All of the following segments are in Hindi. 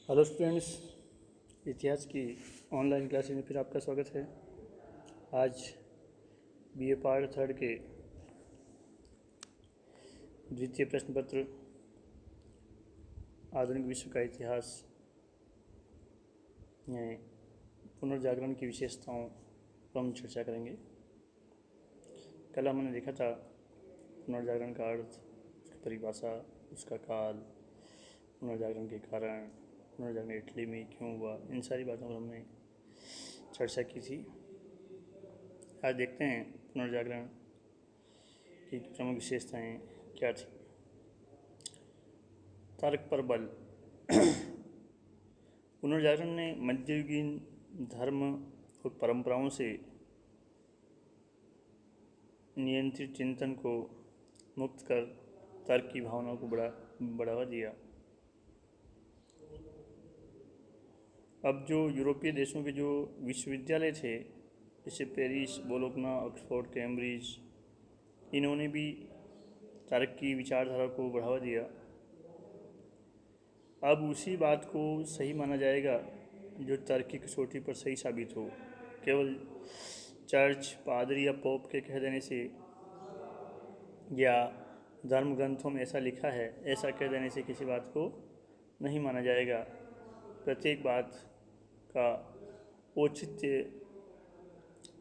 हेलो स्टूडेंट्स, इतिहास की ऑनलाइन क्लासेस में फिर आपका स्वागत है। आज बीए पार्ट थर्ड के द्वितीय प्रश्न पत्र आधुनिक विश्व का इतिहास में पुनर्जागरण की विशेषताओं पर हम चर्चा करेंगे। कल हमने देखा था पुनर्जागरण का अर्थ, उसकी परिभाषा, उसका काल, पुनर्जागरण के कारण, पुनर्जागरण इटली में क्यों हुआ, इन सारी बातों पर हमने चर्चा की थी। आज देखते हैं पुनर्जागरण की प्रमुख विशेषताएं क्या थी। तर्क पर बल। पुनर्जागरण ने मध्ययुगीन धर्म और परंपराओं से नियंत्रित चिंतन को मुक्त कर तर्क की भावनाओं को बढ़ावा दिया। अब जो यूरोपीय देशों के जो विश्वविद्यालय थे, जैसे पेरिस, बोलोग्ना, ऑक्सफोर्ड, कैम्ब्रिज, इन्होंने भी तर्क की विचारधारा को बढ़ावा दिया। अब उसी बात को सही माना जाएगा जो तर्क की कसौटी पर सही साबित हो। केवल चर्च, पादरी या पोप के कह देने से या धर्म ग्रंथों में ऐसा लिखा है, ऐसा कह देने से किसी बात को नहीं माना जाएगा। प्रत्येक बात का औचित्य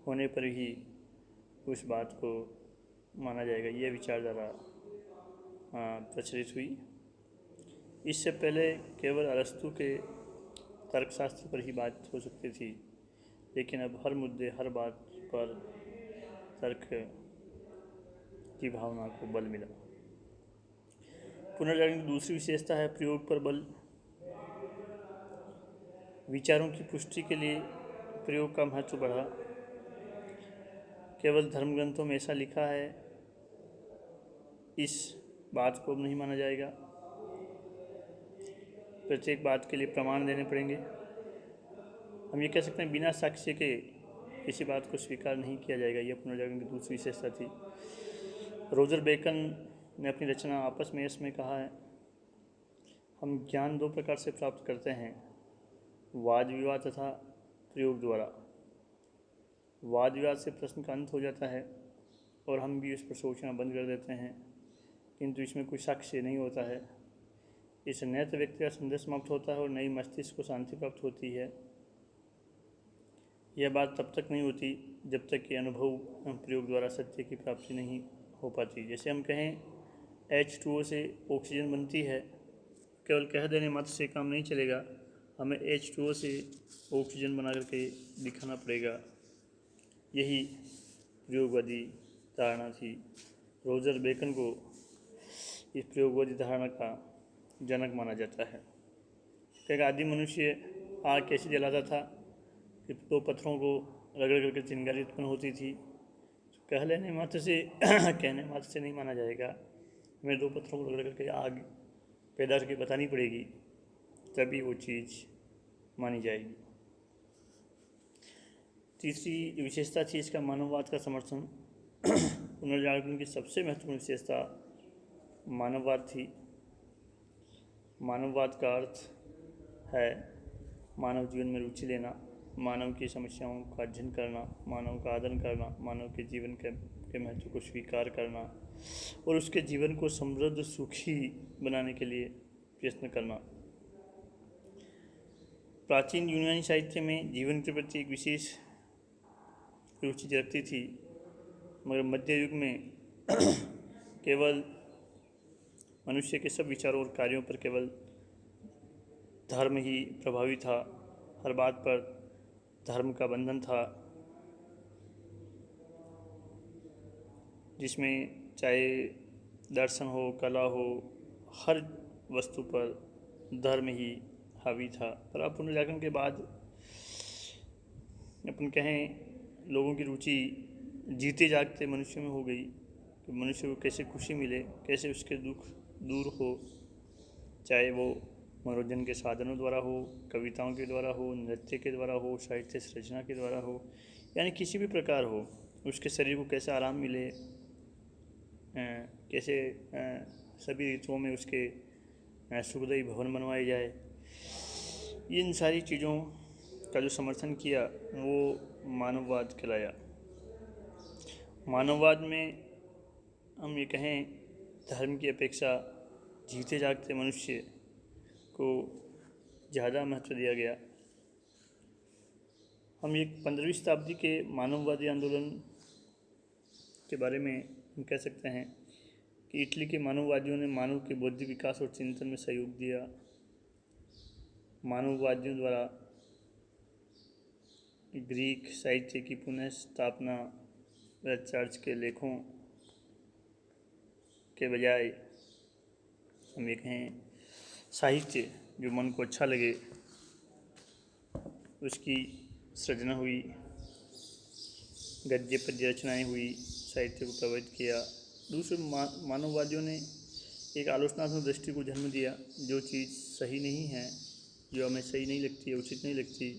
होने पर ही उस बात को माना जाएगा। यह विचारधारा प्रचलित हुई। इससे पहले केवल अरस्तु के तर्कशास्त्र पर ही बात हो सकती थी, लेकिन अब हर मुद्दे, हर बात पर तर्क की भावना को बल मिला। पुनर्जागरण की दूसरी विशेषता है प्रयोग पर बल। विचारों की पुष्टि के लिए प्रयोग का महत्व बढ़ा। केवल धर्म ग्रंथों में ऐसा लिखा है, इस बात को अब नहीं माना जाएगा। प्रत्येक बात के लिए प्रमाण देने पड़ेंगे। हम ये कह सकते हैं बिना साक्ष्य के किसी बात को स्वीकार नहीं किया जाएगा। यह पुनर्जागरण की दूसरी विशेषता थी। रोजर बेकन ने अपनी रचना आपस में इसमें कहा है, हम ज्ञान दो प्रकार से प्राप्त करते हैं, वाद विवाद तथा प्रयोग द्वारा। वाद विवाद से प्रश्न का अंत हो जाता है और हम भी उस पर सोचना बंद कर देते हैं, किंतु इसमें कोई साक्ष्य नहीं होता है। इससे नए तो व्यक्ति का संदेश समाप्त होता है और नई मस्तिष्क को शांति प्राप्त होती है। यह बात तब तक नहीं होती जब तक कि अनुभव प्रयोग द्वारा सत्य की प्राप्ति नहीं हो पाती। जैसे हम कहें H2O से ऑक्सीजन बनती है, केवल कह देने मात्र से काम नहीं चलेगा, हमें H2O से ऑक्सीजन बना करके दिखाना पड़ेगा। यही प्रयोगवादी धारणा थी। रोजर बेकन को इस प्रयोगवादी धारणा का जनक माना जाता है। एक आदि मनुष्य आग कैसे जलाता था कि दो पत्थरों को रगड़ करके चिंगारी उत्पन्न होती थी। कह लेने मात्र से कहने मात्र से नहीं माना जाएगा, हमें दो पत्थरों को रगड़ करके आग पैदा करके बतानी पड़ेगी, तभी वो चीज़ मानी जाएगी। तीसरी विशेषता थी इसका मानववाद का समर्थन। पुनर्जागरण की सबसे महत्वपूर्ण विशेषता मानववाद थी। मानववाद का अर्थ है मानव जीवन में रुचि लेना, मानव की समस्याओं का अध्ययन करना, मानव का आदर करना, मानव के जीवन के महत्व को स्वीकार करना और उसके जीवन को समृद्ध सुखी बनाने के लिए प्रयत्न करना। प्राचीन यूनानी साहित्य में जीवन के प्रति एक विशेष रुचि जगती थी, मगर मध्य युग में केवल मनुष्य के सब विचारों और कार्यों पर केवल धर्म ही प्रभावी था। हर बात पर धर्म का बंधन था, जिसमें चाहे दर्शन हो, कला हो, हर वस्तु पर धर्म ही हावी था। पर अब पुनर्जागरण के बाद अपन कहें लोगों की रुचि जीते जागते मनुष्य में हो गई कि मनुष्य को कैसे खुशी मिले, कैसे उसके दुख दूर हो, चाहे वो मनोरंजन के साधनों द्वारा हो, कविताओं के द्वारा हो, नृत्य के द्वारा हो, साहित्य सृजना के द्वारा हो, यानी किसी भी प्रकार हो, उसके शरीर को कैसे आराम मिले, कैसे सभी ऋतुओं में उसके सुखदायी भवन बनवाए जाए, इन सारी चीज़ों का जो समर्थन किया वो मानववाद कहलाया। मानववाद में हम ये कहें धर्म की अपेक्षा जीते जागते मनुष्य को ज़्यादा महत्व दिया गया। हम एक 15वीं शताब्दी के मानववादी आंदोलन के बारे में हम कह सकते हैं कि इटली के मानववादियों ने मानव के बौद्धिक विकास और चिंतन में सहयोग दिया। मानववादियों द्वारा ग्रीक साहित्य की पुनः स्थापना व चर्च के लेखों के बजाय हम ये कहें साहित्य जो मन को अच्छा लगे उसकी सृजना हुई, गद्य पद्य रचनाएँ हुई, साहित्य को प्रभावित किया। दूसरे मानववादियों ने एक आलोचनात्मक दृष्टि को जन्म दिया। जो चीज़ सही नहीं है, जो हमें सही नहीं लगती है, उचित नहीं लगती,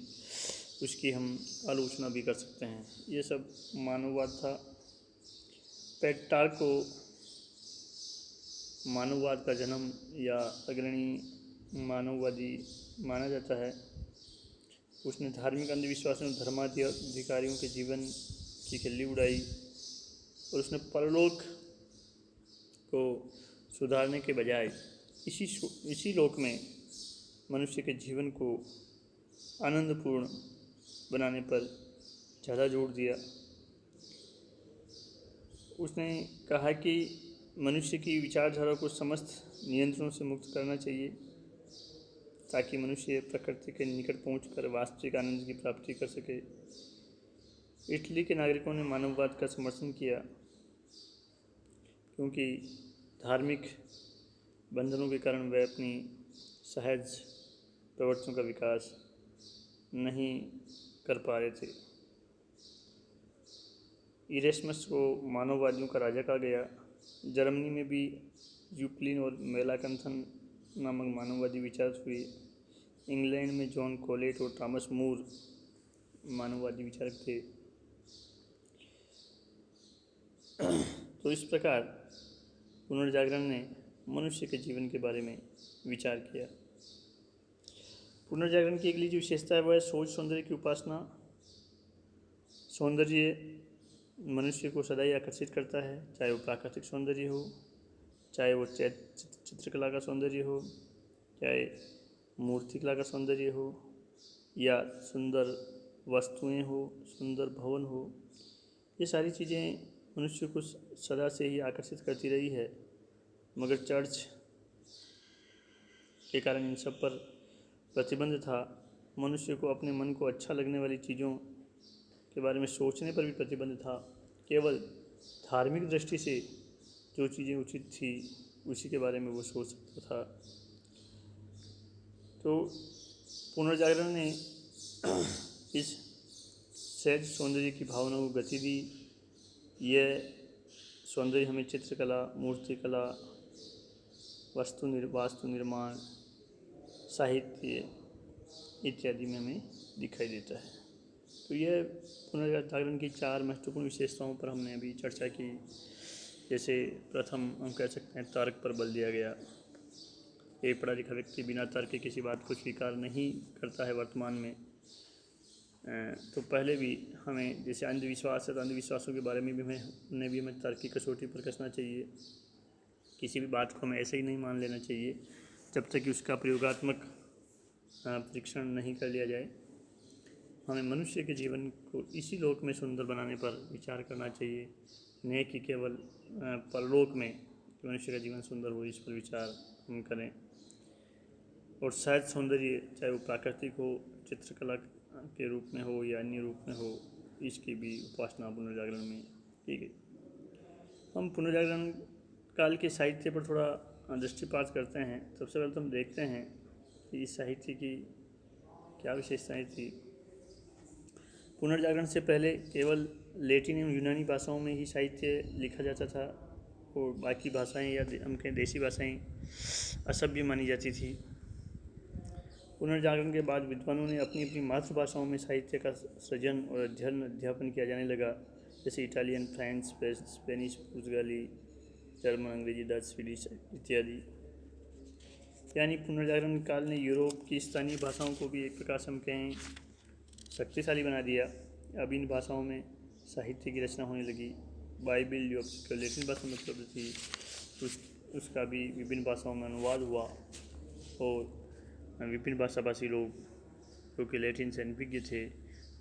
उसकी हम आलोचना भी कर सकते हैं। ये सब मानववाद था। पेट्रार्क को मानववाद का जन्म या अग्रणी मानववादी माना जाता है। उसने धार्मिक अंधविश्वासों और धर्माधिकारियों के जीवन की खिल्ली उड़ाई और उसने परलोक को सुधारने के बजाय इसी लोक में मनुष्य के जीवन को आनंदपूर्ण बनाने पर ज़्यादा जोर दिया। उसने कहा कि मनुष्य की विचारधारा को समस्त नियंत्रणों से मुक्त करना चाहिए ताकि मनुष्य प्रकृति के निकट पहुंचकर वास्तविक आनंद की प्राप्ति कर सके। इटली के नागरिकों ने मानववाद का समर्थन किया क्योंकि धार्मिक बंधनों के कारण वे अपनी सहज प्रवृत्तियों का विकास नहीं कर पा रहे थे। इरेस्मस को मानववादियों का राजा कहा गया। जर्मनी में भी यूक्लिन और मेलांकथन नामक मानववादी विचारक हुए। इंग्लैंड में जॉन कोलेट और थॉमस मूर मानववादी विचारक थे। तो इस प्रकार पुनर्जागरण ने मनुष्य के जीवन के बारे में विचार किया। पुनर्जागरण की अगली जो विशेषता है वह है सोच सौंदर्य की उपासना। सौंदर्य मनुष्य को सदा ही आकर्षित करता है, चाहे वो प्राकृतिक सौंदर्य हो, चाहे वो चित्रकला का सौंदर्य हो, चाहे मूर्तिकला का सौंदर्य हो, या सुंदर वस्तुएं हो, सुंदर भवन हो। ये सारी चीज़ें मनुष्य को सदा से ही आकर्षित करती रही है, मगर चर्च के कारण इन सब पर प्रतिबंध था। मनुष्य को अपने मन को अच्छा लगने वाली चीज़ों के बारे में सोचने पर भी प्रतिबंध था। केवल धार्मिक दृष्टि से जो चीज़ें उचित थी उसी के बारे में वो सोच सकता था। तो पुनर्जागरण ने इस सहज सौंदर्य की भावना को गति दी। यह सौंदर्य हमें चित्रकला, मूर्तिकला, वास्तु निर्माण, साहित्य इत्यादि में हमें दिखाई देता है। तो यह पुनर्जागरण की 4 महत्वपूर्ण विशेषताओं पर हमने अभी चर्चा की। जैसे प्रथम हम कह सकते हैं तर्क पर बल दिया गया। एक पढ़ा लिखा व्यक्ति बिना तर्क के किसी बात को स्वीकार नहीं करता है वर्तमान में। तो पहले भी हमें जैसे अंधविश्वास है तो अंधविश्वासों के बारे में भी हमें तर्क की कसौटी पर कसना चाहिए। किसी भी बात को हमें ऐसे ही नहीं मान लेना चाहिए जब तक कि उसका प्रयोगात्मक परीक्षण नहीं कर लिया जाए। हमें मनुष्य के जीवन को इसी लोक में सुंदर बनाने पर विचार करना चाहिए, न कि केवल परलोक में मनुष्य का जीवन सुंदर हो इस पर विचार हम करें। और शायद सौंदर्य चाहे वो प्राकृतिक हो, चित्रकला के रूप में हो या अन्य रूप में हो, इसकी भी उपासना पुनर्जागरण में की गई। हम पुनर्जागरण काल के साहित्य पर थोड़ा दृष्टिपात करते हैं। सबसे पहले तो हम देखते हैं कि इस साहित्य की क्या विशेषताएं थी। पुनर्जागरण से पहले केवल लैटिन एवं यूनानी भाषाओं में ही साहित्य लिखा जाता था और बाकी भाषाएं या हम कहें देसी भाषाएं असभ्य मानी जाती थी। पुनर्जागरण के बाद विद्वानों ने अपनी अपनी मातृभाषाओं में साहित्य का सृजन और अध्यापन किया जाने लगा, जैसे इटालियन, फ्रेंच, स्पेनिश, पुर्तगाली, जर्मन, अंग्रेजी, डच, स्वीडिश इत्यादि। यानी पुनर्जागरण काल ने यूरोप की स्थानीय भाषाओं को भी एक प्रकार से हम कहें शक्तिशाली बना दिया। अब इन भाषाओं में साहित्य की रचना होने लगी। बाइबिल जो अब लैटिन भाषा में उपलब्ध थी उसका भी विभिन्न भाषाओं में अनुवाद हुआ और विभिन्न भाषाभाषी लोग जो कि लैटिन से अनभिज्ञ थे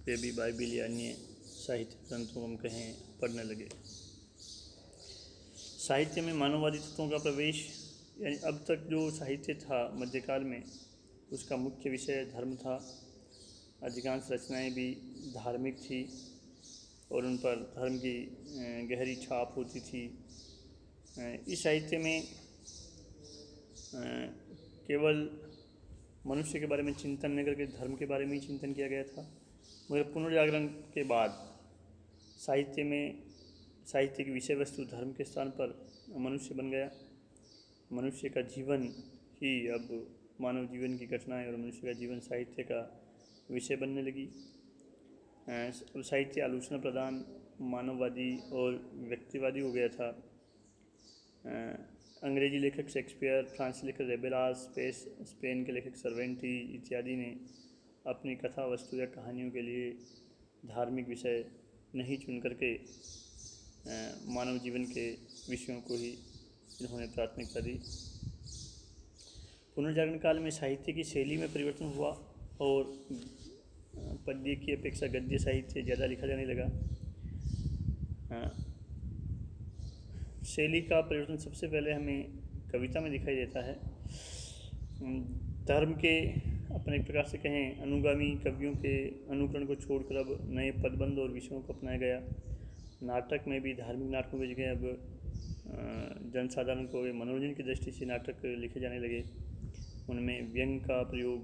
वे भी बाइबिल या अन्य साहित्य ग्रंथों को हम कहें पढ़ने लगे। साहित्य में मानववादी तत्वों का प्रवेश, यानी अब तक जो साहित्य था मध्यकाल में उसका मुख्य विषय धर्म था। अधिकांश रचनाएं भी धार्मिक थी और उन पर धर्म की गहरी छाप होती थी। इस साहित्य में केवल मनुष्य के बारे में चिंतन नहीं करके धर्म के बारे में ही चिंतन किया गया था। मगर पुनर्जागरण के बाद साहित्य की विषय वस्तु धर्म के स्थान पर मनुष्य बन गया। मनुष्य का जीवन ही अब मानव जीवन की घटनाएं और मनुष्य का जीवन साहित्य का विषय बनने लगी। साहित्य आलोचना प्रधान, मानववादी और व्यक्तिवादी हो गया था। अंग्रेजी लेखक शेक्सपियर, फ्रांसीसी लेखक रेबेलास, स्पेन के लेखक सर्वेंटी इत्यादि ने अपनी कथा वस्तु या कहानियों के लिए धार्मिक विषय नहीं चुन करके मानव जीवन के विषयों को ही इन्होंने प्राथमिकता दी। पुनर्जागरण काल में साहित्य की शैली में परिवर्तन हुआ और पद्य की अपेक्षा गद्य साहित्य ज़्यादा लिखा जाने लगा। शैली का परिवर्तन सबसे पहले हमें कविता में दिखाई देता है। धर्म के अपने एक प्रकार से कहें अनुगामी कवियों के अनुकरण को छोड़कर अब नए पदबंध और विषयों को अपनाया गया। नाटक में भी धार्मिक नाटकों की जगह अब जनसाधारण को मनोरंजन की दृष्टि से नाटक लिखे जाने लगे। उनमें व्यंग का प्रयोग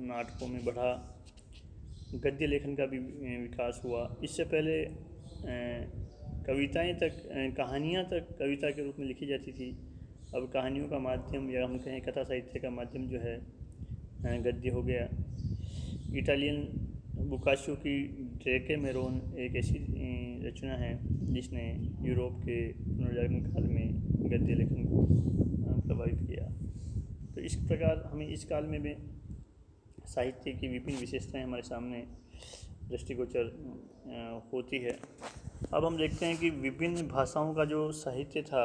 नाटकों में बढ़ा। गद्य लेखन का भी विकास हुआ। इससे पहले कहानियाँ तक कविता के रूप में लिखी जाती थी। अब कहानियों का माध्यम या हम कहें कथा साहित्य का माध्यम जो है गद्य हो गया। इटालियन बोकाचियो की डेकेमेरोन एक ऐसी रचना है जिसने यूरोप के पुनर्जागरण काल में गद्य लेखन को प्रभावित किया। तो इस प्रकार हमें इस काल में भी साहित्य की विभिन्न विशेषताएं हमारे सामने दृष्टिगोचर होती है। अब हम देखते हैं कि विभिन्न भाषाओं का जो साहित्य था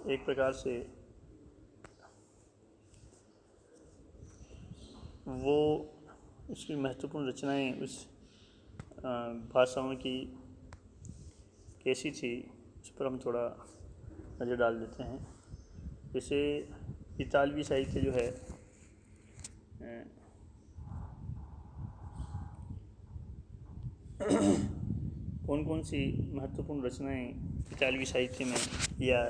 एक प्रकार से वो उसकी महत्वपूर्ण रचनाएं उस भाषाओं की कैसी थी उस पर हम थोड़ा नज़र डाल देते हैं। जैसे इतालवी साहित्य जो है कौन कौन सी महत्वपूर्ण रचनाएं इतालवी साहित्य में या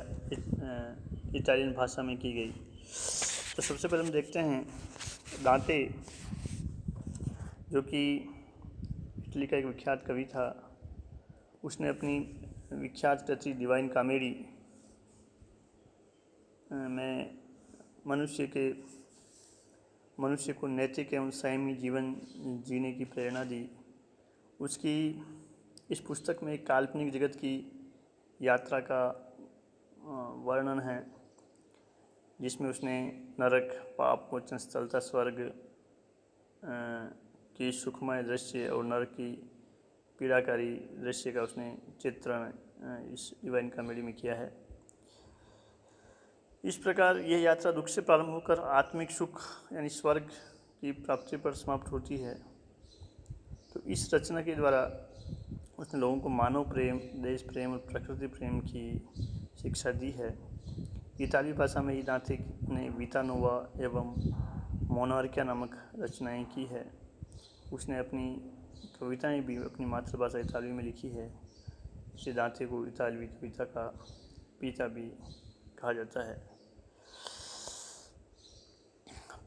इटालियन भाषा में की गई। तो सबसे पहले हम देखते हैं दांते, जो कि इटली का एक विख्यात कवि था। उसने अपनी विख्यात कृति डिवाइन कॉमेडी में मनुष्य को नैतिक एवं संयमी जीवन जीने की प्रेरणा दी। उसकी इस पुस्तक में एक काल्पनिक जगत की यात्रा का वर्णन है जिसमें उसने नरक, पाप मोचन स्थल तथा स्वर्ग की सुखमय दृश्य और नरक की पीड़ाकारी दृश्य का उसने चित्रण इस डिवाइन कॉमेडी में किया है। इस प्रकार यह यात्रा दुख से प्रारंभ होकर आत्मिक सुख यानी स्वर्ग की प्राप्ति पर समाप्त होती है। तो इस रचना के द्वारा उसने लोगों को मानव प्रेम, देश प्रेम और प्रकृति प्रेम की शिक्षा दी है। इतालवी भाषा में ही दांते ने वीता नोवा एवं मोनार्किया नामक रचनाएं की है। उसने अपनी कविताएं भी अपनी मातृभाषा इतालवी में लिखी है। इसे दांते को इतालवी कविता का पिता भी कहा जाता है।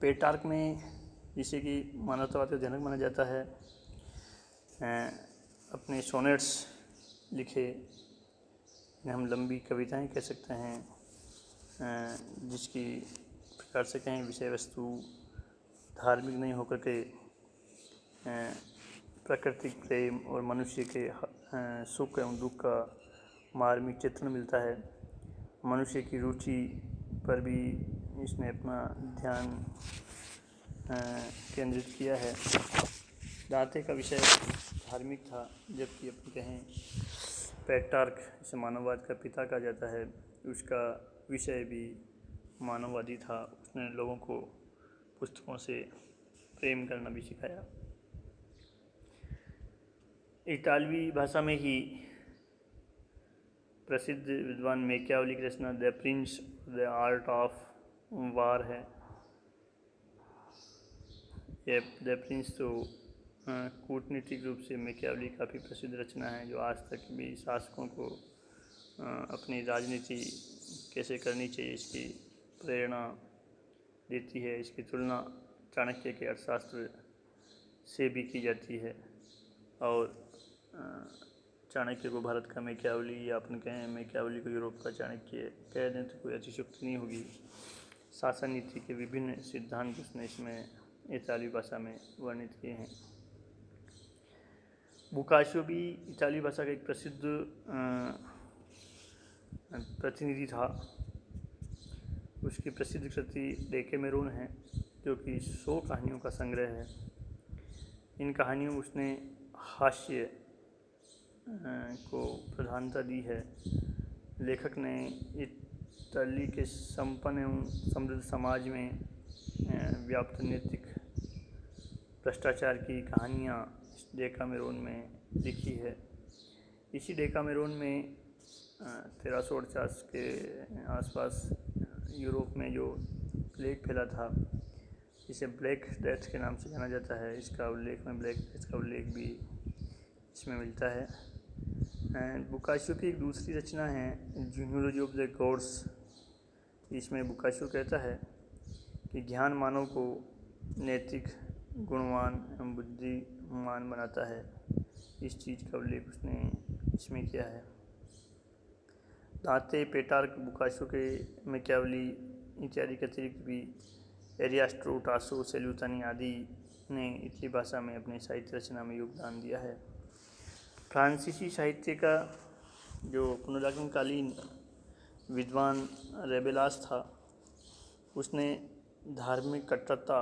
पेट्रार्क में, जिसे कि मानवतावाद का जनक माना जाता है, अपने सोनेट्स लिखे, इन्हें हम लंबी कविताएं कह सकते हैं, जिसकी प्रकार से कहें विषय वस्तु धार्मिक नहीं होकर के प्राकृतिक प्रेम और मनुष्य के सुख एवं दुख का मार्मिक चित्रण मिलता है। मनुष्य की रुचि पर भी इसने अपना ध्यान केंद्रित किया है। दांते का विषय धार्मिक था, जबकि अपन कहें पेट्रार्क, जिसे मानववाद का पिता कहा जाता है, उसका विषय भी मानववादी था। उसने लोगों को पुस्तकों से प्रेम करना भी सिखाया। इतालवी भाषा में ही प्रसिद्ध विद्वान मैकियावेली की रचना the Prince the Art of War है। ये द प्रिंस तो कूटनीतिक रूप से मैकियावेली काफ़ी प्रसिद्ध रचना है, जो आज तक भी शासकों को अपनी राजनीति कैसे करनी चाहिए इसकी प्रेरणा देती है। इसकी तुलना चाणक्य के अर्थशास्त्र से भी की जाती है, और चाणक्य को भारत का मैकियावेली, या अपन कहें मैकियावेली को यूरोप का चाणक्य कह दें तो कोई अतिशयोक्ति नहीं होगी। शासन नीति के विभिन्न सिद्धांत उसने इसमें इताली भाषा में वर्णित किए हैं। बोकाशियो भी इताली भाषा का एक प्रसिद्ध प्रतिनिधि था। उसकी प्रसिद्ध कृति डेकेमेरोन है, जो कि 100 कहानियों का संग्रह है। इन कहानियों में उसने हास्य को प्रधानता दी है। लेखक ने इटली के संपन्न एवं समृद्ध समाज में व्याप्त नैतिक भ्रष्टाचार की कहानियाँ डेकामेरोन में लिखी है। इसी डेकामेरोन में 1349 के आसपास यूरोप में जो प्लेग फैला था, इसे ब्लैक डेथ के नाम से जाना जाता है, इसका उल्लेख में ब्लैक डेथ का उल्लेख भी इसमें मिलता है। बोकाशियो की एक दूसरी रचना है जीनियोलॉजी ऑफ द गॉड्स। इसमें बोकाशियो कहता है कि ज्ञान मानव को नैतिक, गुणवान एवं बुद्धिमान बनाता है। इस चीज़ का उल्लेख उसने इसमें किया है। दांते, पेट्रार्क, बोकाशियो के मैकियावेली इत्यादि के अतिरिक्त भी एरिस्टो, टासो, सेल्यूतानी आदि ने इटली भाषा में अपने साहित्य रचना में योगदान दिया है। फ्रांसीसी साहित्य का जो पुनर्जागरणकालीन विद्वान रेबेलास था, उसने धार्मिक कट्टरता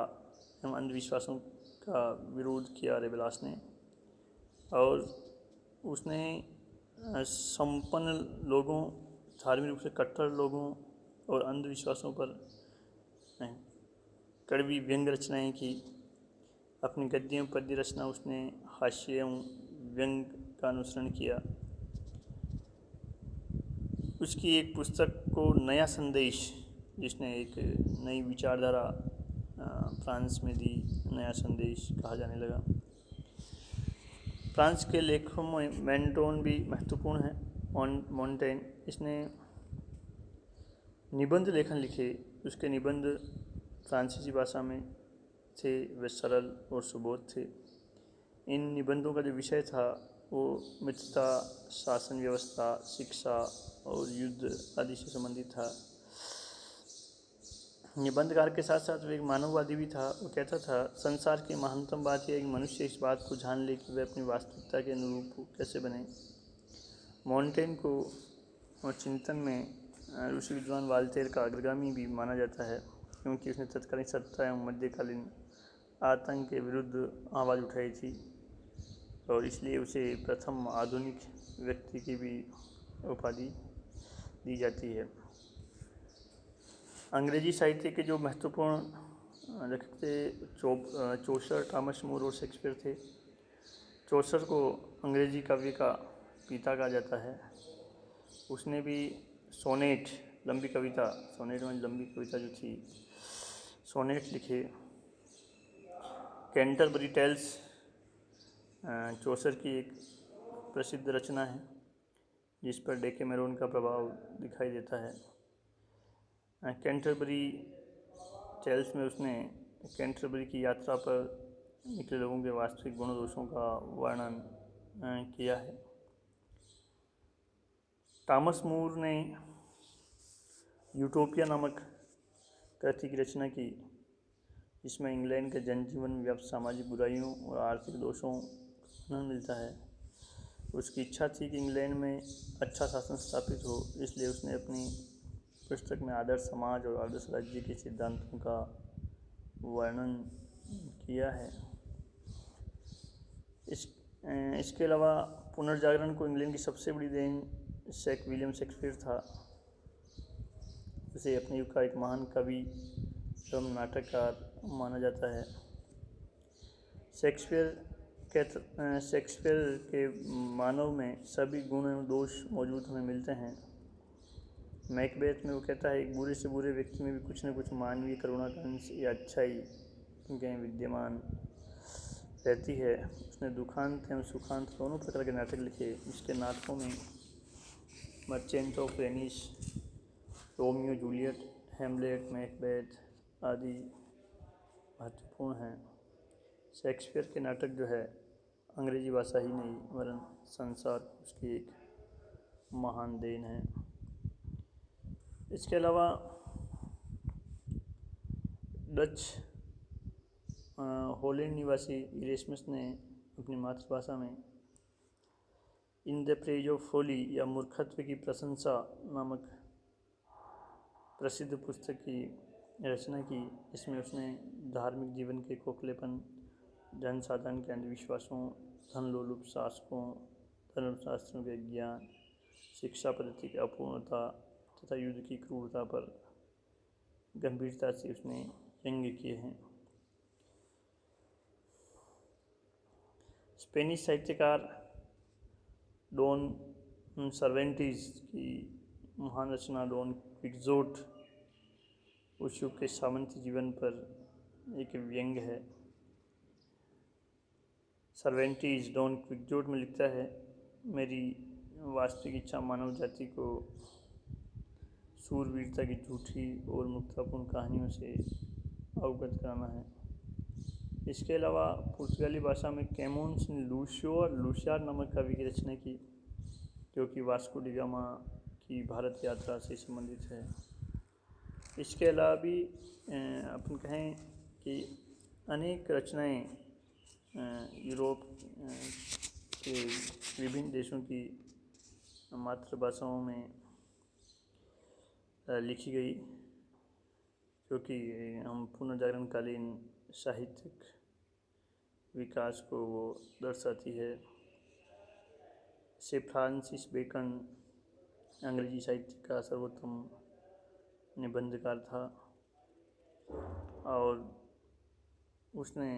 एवं अंधविश्वासों का विरोध किया रेबेलास ने, और उसने संपन्न लोगों, धार्मिक रूप से कट्टर लोगों और अंधविश्वासों पर कड़वी व्यंग्य रचनाएं की। अपनी गद्य एवं पद्य रचना उसने हास्य एवं व्यंग्य का अनुसरण किया। उसकी एक पुस्तक को नया संदेश, जिसने एक नई विचारधारा फ्रांस में दी, नया संदेश कहा जाने लगा। फ्रांस के लेखकों में मेंटोन भी महत्वपूर्ण है। मोंटेन, इसने निबंध लेखन लिखे। उसके निबंध फ्रांसीसी भाषा में थे, वे सरल और सुबोध थे। इन निबंधों का जो विषय था वो मित्रता, शासन व्यवस्था, शिक्षा और युद्ध आदि से संबंधित था। निबंधकार के साथ साथ वो एक मानववादी भी था। वो कहता था, संसार की महानतम बात यह है कि मनुष्य इस बात को जान ले कि वह अपनी वास्तविकता के अनुरूप कैसे बने। मोंटेन को और चिंतन में रूसी विद्वान वाल्टेर का अग्रगामी भी माना जाता है, क्योंकि उसने तत्कालीन सत्ता एवं मध्यकालीन आतंक के विरुद्ध आवाज़ उठाई थी, और इसलिए उसे प्रथम आधुनिक व्यक्ति की भी उपाधि दी जाती है। अंग्रेजी साहित्य के जो महत्वपूर्ण लेखक थे चौसर, थॉमस मोर और शेक्सपियर थे। चौसर को अंग्रेजी काव्य का पिता कहा जाता है। उसने भी सोनेट, लंबी कविता, सोनेट में लंबी कविता जो थी, सोनेट लिखे। कैंटरबरी टेल्स चौसर की एक प्रसिद्ध रचना है, जिस पर डेकेमेरोन का प्रभाव दिखाई देता है। कैंटरबरी टेल्स में उसने कैंटरबरी की यात्रा पर निकले लोगों के वास्तविक गुण दोषों का वर्णन किया है। थॉमस मूर ने यूटोपिया नामक कृति की रचना की, जिसमें इंग्लैंड के जनजीवन, व्याप्त सामाजिक बुराइयों और आर्थिक दोषों का मिलता है। उसकी इच्छा थी कि इंग्लैंड में अच्छा शासन स्थापित हो, इसलिए उसने अपनी पुस्तक में आदर्श समाज और आदर्श राज्य के सिद्धांतों का वर्णन किया है। इसके अलावा पुनर्जागरण को इंग्लैंड की सबसे बड़ी देन विलियम शेक्सपियर था। उसे अपने युग का एक महान कवि एवं नाटककार माना जाता है। शेक्सपियर के मानव में सभी गुण एवं दोष मौजूद हमें मिलते हैं। मैकबेथ में वो कहता है, एक बुरे से बुरे व्यक्ति में भी कुछ न कुछ मानवीय करुणा का अंश या अच्छाई विद्यमान रहती है। उसने दुखांत एवं सुखांत दोनों प्रकार के नाटक लिखे। इसके नाटकों में merchant of Venice, Romeo Juliet, Hamlet, Macbeth आदि महत्वपूर्ण हैं। शेक्सपियर के नाटक जो है अंग्रेजी भाषा ही नहीं वरन संसार उसकी एक महान देन है। इसके अलावा डच हॉलैंड निवासी इरेस्मस ने अपनी मातृभाषा में इन द प्रेज ऑफ फोली या मूर्खत्व की प्रशंसा नामक प्रसिद्ध पुस्तक की रचना की। इसमें उसने धार्मिक जीवन के खोखलेपन, जनसाधारण के अंधविश्वासों, धनलोलुप शासकों, धर्मशास्त्रों के ज्ञान, शिक्षा पद्धति की अपूर्णता तथा युद्ध की क्रूरता पर गंभीरता से उसने व्यंग्य किए हैं। स्पेनिश साहित्यकार डॉन सर्वेंटीज की महान रचना डॉन क्विक्सोट उस युग के सामंती जीवन पर एक व्यंग्य है। सर्वेंटीज डॉन क्विक्सोट में लिखता है, मेरी वास्तविक इच्छा मानव जाति को सूरवीरता की झूठी और मुक्तापूर्ण कहानियों से अवगत कराना है। इसके अलावा पुर्तगाली भाषा में कैमोन्स ने लूसियो और लूसियार नामक कवि की रचना की, जो कि वास्को डी गामा की भारत यात्रा से संबंधित है। इसके अलावा भी अपन कहें कि अनेक रचनाएं यूरोप के विभिन्न देशों की मातृभाषाओं में लिखी गई, जो कि हम पुनर्जागरणकालीन साहित्यिक विकास को वो दर्शाती है। से फ्रांसिस बेकन अंग्रेजी साहित्य का सर्वोत्तम निबंधकार था और उसने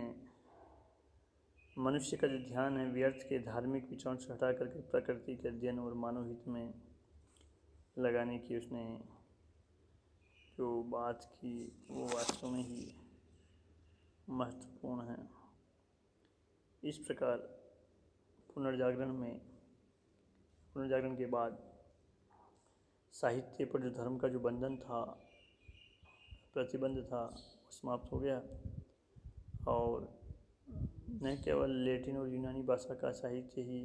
मनुष्य का जो ध्यान है व्यर्थ के धार्मिक विचारों से हटा करके प्रकृति के अध्ययन और मानव हित में लगाने की उसने जो बात की वो वास्तव में ही महत्वपूर्ण है। इस प्रकार पुनर्जागरण के बाद साहित्य पर जो धर्म का जो बंधन था, प्रतिबंध था, वो समाप्त हो गया और न केवल लैटिन और यूनानी भाषा का साहित्य ही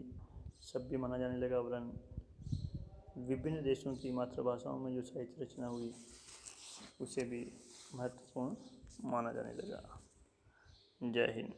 सभ्य माना जाने लगा, वरन विभिन्न देशों की मातृभाषाओं में जो साहित्य रचना हुई उसे भी महत्वपूर्ण माना जाने लगा। जय हिंद।